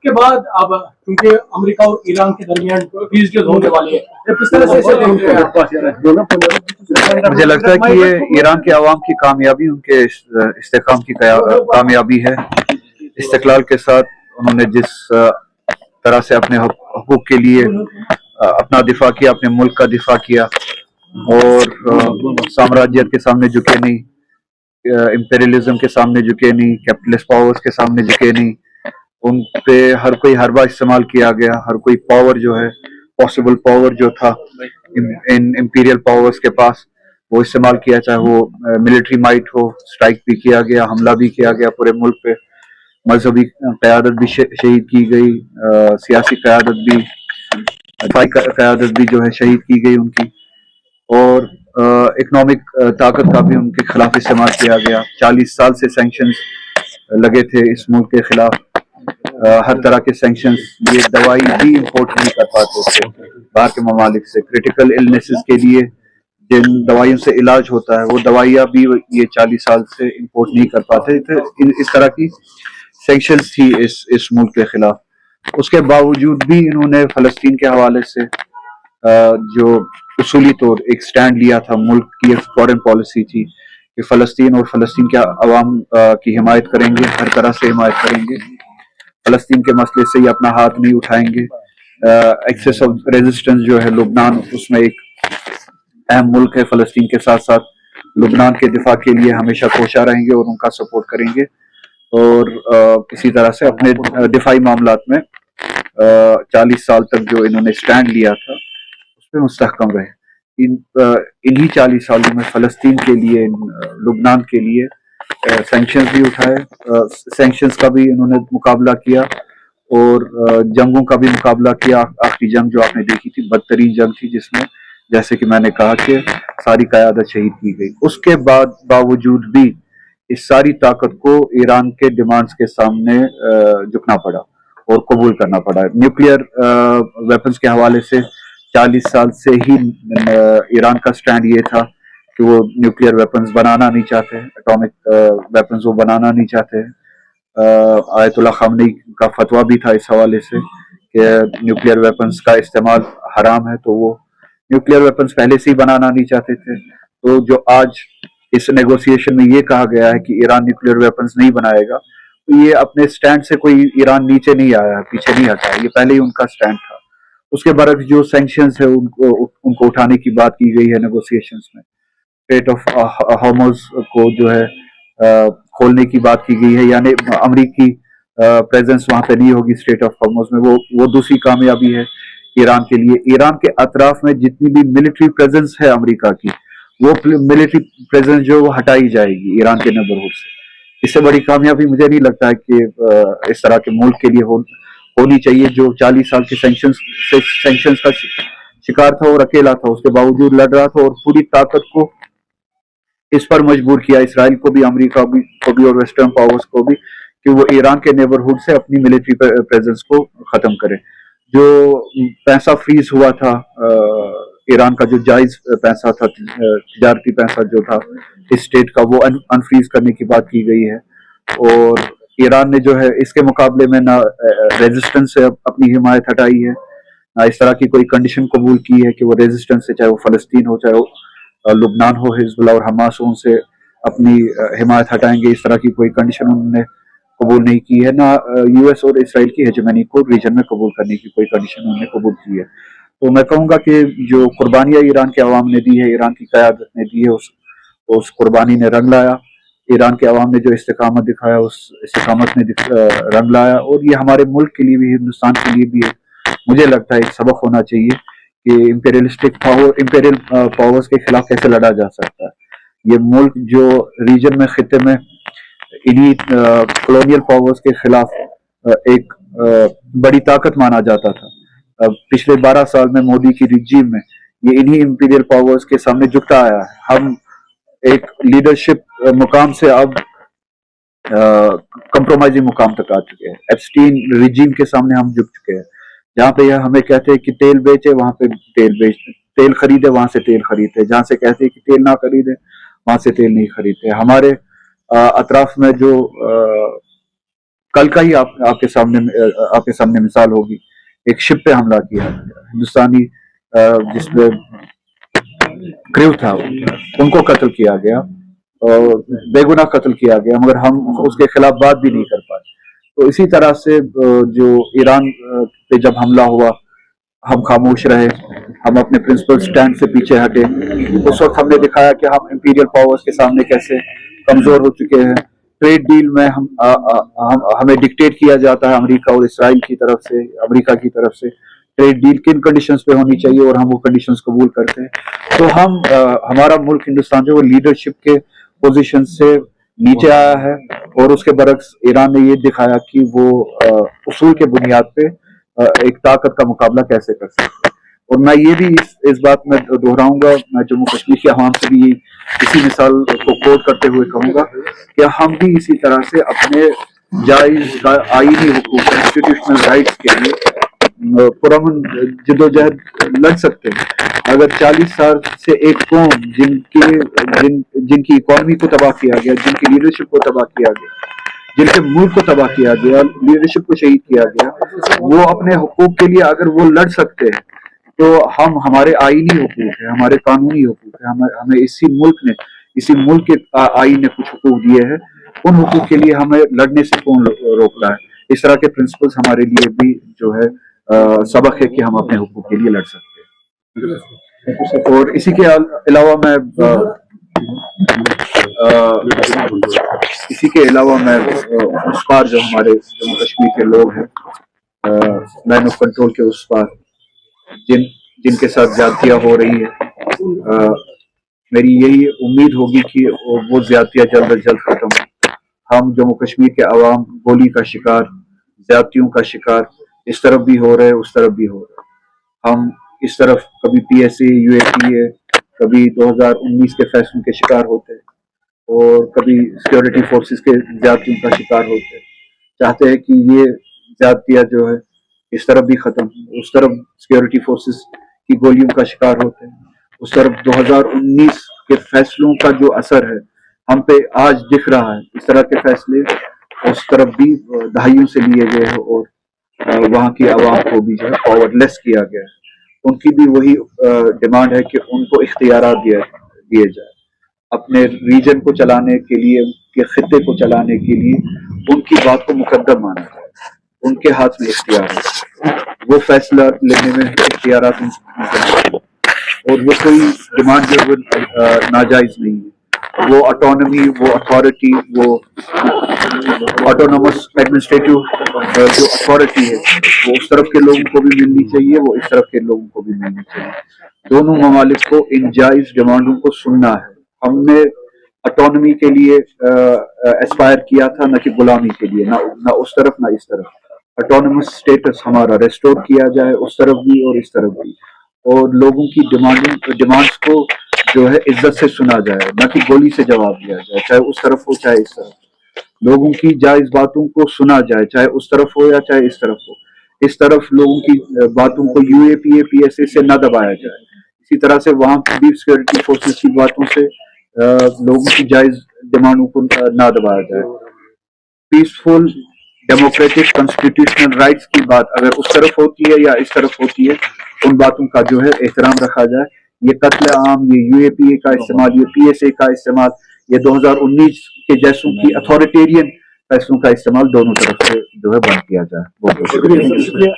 के बाद अब क्योंकि अमेरिका और ईरान के दरमियान पीस डील होने वाली है, किस तरह से इसे देखते हैं? मुझे लगता है कि ये ईरान के अवाम की कामयाबी, उनके इस्तेकाम की कामयाबी है। इस्तिकलाल के साथ उन्होंने जिस तरह से अपने हकूक के लिए अपना दिफा किया, अपने मुल्क का दिफा किया और साम्राज्यत के सामने झुके नहीं, इंपेरियलिज्म के सामने झुके नहीं, कैपिटलिस्ट पावर्स के सामने झुके नहीं। उन पे हर कोई हरबा इस्तेमाल किया गया, हर कोई पावर जो है, पॉसिबल पावर जो था इन इंपीरियल पावर्स के पास, वो इस्तेमाल किया, चाहे वो मिलिट्री माइट हो, स्ट्राइक भी किया गया, हमला भी किया गया पूरे मुल्क पे, मजहबी क़यादत भी शहीद की गई, सियासी क़यादत भी, दफाई क़यादत भी जो है शहीद की गई उनकी, और इकनॉमिक ताकत का भी उनके खिलाफ इस्तेमाल किया गया। 40 साल से सैंक्शंस लगे थे इस मुल्क के खिलाफ, हर तरह के सैंक्शंस। ये दवाई भी इंपोर्ट नहीं कर पाते थे बाहर के ममालिक से, क्रिटिकल इलनेसेस के लिए जिन दवाइयों से इलाज होता है वो दवाइयाँ भी ये 40 साल से इंपोर्ट नहीं कर पाते थे। इस तरह की सैंक्शंस थी इस मुल्क के खिलाफ। उसके बावजूद भी इन्होंने फ़लस्तीन के हवाले से जो उसूली तौर एक स्टैंड लिया था, मुल्क की एक फॉरेन पॉलिसी थी कि फ़लस्तीन और फ़लस्तीन के अवाम की हिमायत करेंगे, हर तरह से हिमायत करेंगे, फ़लस्तीन के मसले से ये अपना हाथ नहीं उठाएंगे। एक्सेस ऑफ रेजिस्टेंस जो है लुबनान, उसमें एक अहम मुल्क है फ़लस्तीन के साथ साथ, लुबनान के दिफा के लिए हमेशा कोशा रहेंगे और उनका सपोर्ट करेंगे, और इसी तरह से अपने दिफाई मामलात में 40 साल तक जो इन्होंने स्टैंड लिया था उस पर मुस्तहकम रहे। इन्हीं 40 सालों में फ़लस्तीन के लिए, लुबनान के लिए सैंक्शंस भी उठाए, सैंक्शंस का भी इन्होंने मुकाबला किया और जंगों का भी मुकाबला किया। आखिरी जंग जो आपने देखी थी बदतरीन जंग थी, जिसमें जैसे कि मैंने कहा कि सारी क़यादत शहीद की गई। उसके बावजूद भी इस सारी ताकत को ईरान के डिमांड्स के सामने झुकना पड़ा और कबूल करना पड़ा। न्यूक्लियर वेपन्स के हवाले से 40 साल से ही ईरान का स्टैंड ये था कि वो न्यूक्लियर वेपन्स बनाना नहीं चाहते, एटॉमिक वेपन्स वो बनाना नहीं चाहते। आयतुल्लाह खामनी का फतवा भी था इस हवाले से कि न्यूक्लियर वेपन्स का इस्तेमाल हराम है, तो वो न्यूक्लियर वेपन्स पहले से ही बनाना नहीं चाहते थे। तो जो आज इस नेगोशिएशन में ये कहा गया है कि ईरान न्यूक्लियर वेपन्स नहीं बनाएगा, तो ये अपने स्टैंड से कोई ईरान नीचे नहीं आया, पीछे नहीं हटा, ये पहले ही उनका स्टैंड था। उसके बरक्स जो सैंक्शंस है उनको उठाने की बात की गई है नेगोशिएशंस में। स्ट्रेट ऑफ हॉर्मुज़ को जो है खोलने की बात की गई है, यानी अमरीकी प्रेजेंस वहां पे नहीं होगी स्ट्रेट ऑफ हॉर्मुज़ में। वो दूसरी कामयाबी है ईरान के लिए। ईरान के अतराफ में जितनी भी मिलिट्री प्रेजेंस है अमरीका की, वो मिलिट्री प्रेजेंस जो वो हटाई जाएगी ईरान के नेबरहुड से। इससे बड़ी कामयाबी मुझे नहीं लगता है कि इस तरह के मुल्क के लिए होनी चाहिए, जो 40 साल के सैंक्शंस का शिकार था और अकेला था, उसके बावजूद लड़ रहा था और पूरी ताकत को इस पर मजबूर किया, इसराइल को भी, अमेरिका को भी और वेस्टर्न पावर्स को भी, कि वो ईरान के नेबरहुड से अपनी मिलिट्री प्रेजेंस को खत्म करे। जो पैसा फ्रीज हुआ था, ईरान का जो जायज पैसा था, तिजारती पैसा जो था इस स्टेट का, वो अनफ्रीज करने की बात की गई है। और ईरान ने जो है इसके मुकाबले में ना रेजिस्टेंस से अपनी हिमायत हटाई है, ना इस तरह की कोई कंडीशन कबूल की है कि वो रेजिस्टेंस से, चाहे वो फ़लस्तीन हो, चाहे वो लुबनान हो, हिजबुल्लाह और हमास हो, उनसे अपनी हिमायत हटाएंगे, इस तरह की कोई कंडीशन उन्होंने कबूल नहीं की है। ना यूएस और इसराइल की हेजेमनी को रीजन में कबूल करने की कोई कंडीशन उन्होंने कबूल की है। तो मैं कहूँगा कि जो कुर्बानियाँ ईरान के अवाम ने दी है, ईरान की क़यादत ने दी है, उस कुर्बानी ने रंग लाया। ईरान के अवाम ने जो इस्तिकामत दिखाया, उस इस्तिकामत ने रंग लाया। और ये हमारे मुल्क के लिए भी, हिंदुस्तान के लिए भी मुझे लगता है एक सबक होना चाहिए कि इंपेरियल पावर्स के खिलाफ कैसे लड़ा जा सकता है। ये मुल्क जो रीजन में, खिते में इन्हीं कॉलोनियल पावर्स के खिलाफ एक बड़ी ताकत माना जाता था। पिछले 12 साल में मोदी की रिजीम में ये इन्हीं इंपीरियल पावर्स के सामने झुकता आया है। हम एक लीडरशिप मुकाम से अब कंप्रोमाइजिंग मुकाम तक आ चुके हैं। एप्स्टीन रिजीम के सामने हम झुक चुके हैं। जहाँ पे यह हमें कहते हैं कि तेल बेचे, वहां पे तेल बेचते, तेल खरीदे वहां से तेल खरीदते, जहां से कहते हैं कि तेल ना खरीदे वहां से तेल नहीं खरीदते। हमारे अतराफ में जो कल का ही आपके सामने मिसाल होगी, एक शिप पे हमला किया हिंदुस्तानी जिसमें क्रू था, उनको कत्ल किया गया और बेगुनाह कत्ल किया गया, मगर हम उसके खिलाफ बात भी नहीं कर पाए। तो इसी तरह से जो ईरान पे जब हमला हुआ हम खामोश रहे, हम अपने प्रिंसिपल स्टैंड से पीछे हटे। उस वक्त हमने दिखाया कि हम इंपीरियल पावर्स के सामने कैसे कमजोर हो चुके हैं। ट्रेड डील में हमें डिक्टेट किया जाता है अमेरिका और इसराइल की तरफ से, अमेरिका की तरफ से ट्रेड डील किन कंडीशंस पे होनी चाहिए और हम वो कंडीशंस कबूल करते हैं। तो हमारा मुल्क हिंदुस्तान जो वो लीडरशिप के पोजीशन से नीचे आया है और उसके बरक्स ईरान ने ये दिखाया कि वो उसूल के बुनियाद पे एक ताकत का मुकाबला कैसे कर सकते हैं। और मैं ये भी इस बात में दोहराऊंगा, मैं जम्मू कश्मीर की आवाम से भी इसी मिसाल को कोट करते हुए कहूंगा कि हम भी इसी तरह से अपने जायज आईनी हुकूक कॉन्स्टिट्यूशनल राइट्स के लिए पुरअमन जदोजहद लड़ सकते हैं। अगर 40 साल से एक कौम जिनकी इकॉनमी को तबाह किया गया, जिनकी लीडरशिप को तबाह किया गया, जिनके मुल्क को तबाह किया गया, लीडरशिप को शहीद किया गया, वो अपने हुकूक के लिए अगर वो लड़ सकते हैं तो हमारे आईनी हुकूक है, हमारे कानूनी हुकूक है, हमें इसी मुल्क के आईन ने कुछ हुकूक दिए हैं, उन हुकूक के लिए हमें लड़ने से कौन रोक रहा है। इस तरह के प्रिंसिपल्स हमारे लिए भी जो है सबक है कि हम अपने हुकूक के लिए लड़ सकते हैं। और इसी के अलावा मैं उस पार जो हमारे जम्मू कश्मीर के लोग हैं, मैन ऑफ कंट्रोल के उस पार जिनके साथ ज्यादतियां हो रही है, मेरी यही उम्मीद होगी कि वो ज्यादतियां जल्द अज जल्द खत्म हो। हम जम्मू कश्मीर के अवाम गोली का शिकार, ज्यादतियों का शिकार इस तरफ भी हो रहे, उस तरफ भी हो रहे। हम इस तरफ कभी PSA, UAPA, कभी 2019 के फैसलों के शिकार होते और कभी सिक्योरिटी फोर्सेस के ज्यादतियों का शिकार होते। चाहते हैं कि ये ज्यादतियां जो है इस तरफ भी खत्म, उस तरफ सिक्योरिटी फोर्सेस की गोलियों का शिकार होते हैं, उस तरफ 2019 के फैसलों का जो असर है हम पे आज दिख रहा है। इस तरह के फैसले उस तरफ भी दहाइयों से लिए गए हैं और वहाँ की आवाम को भी जो है पावरलेस किया गया है। उनकी भी वही डिमांड है कि उनको इख्तियारात दिए जाए अपने रीजन को चलाने के लिए, उनके खित्ते को चलाने के लिए उनकी बात को मुकद्दम माना जाए। उनके हाथ में इख्तियार है, वो फैसला लेने में इख्तियारात और वो कोई डिमांड जो है नाजायज नहीं है। वो ऑटोनॉमी, वो अथॉरिटी, वो ऑटोनोमस एडमिनिस्ट्रेटिव जो अथॉरिटी है वो उस तरफ के लोगों को भी मिलनी चाहिए, वो इस तरफ के लोगों को भी मिलनी चाहिए। दोनों ममालिक को इन जायज डिमांडों को सुनना है। हमने ऑटोनॉमी के लिए एस्पायर किया था, न कि गुलामी के लिए, ना उस तरफ ना इस तरफ। ऑटोनोमस स्टेटस हमारा रेस्टोर किया जाए उस तरफ भी और इस तरफ भी, और लोगों की डिमांड्स को जो है इज्जत से सुना जाए, न कि गोली से जवाब दिया जाए, चाहे उस तरफ हो चाहे इस तरफ। लोगों की जायज बातों को सुना जाए, चाहे उस तरफ हो या चाहे इस तरफ हो। इस तरफ लोगों की बातों को UAPA, PSA से न दबाया जाए। इसी तरह से वहां भी सिक्योरिटी फोर्सेस की बातों से लोगों की जायज डिमांडों को न दबाया जाए। पीसफुल डेमोक्रेटिक कॉन्स्टिट्यूशनल राइट्स की बात अगर उस तरफ होती है या इस तरफ होती है, उन बातों का जो है एहतराम रखा जाए। ये कत्ले आम, ये UAPA का इस्तेमाल, ये PSA का इस्तेमाल, ये 2019 के जैसों की अथॉरिटेरियन फैसलों का इस्तेमाल दोनों तरफ से जो है बंद किया जाए। बहुत बहुत शुक्रिया।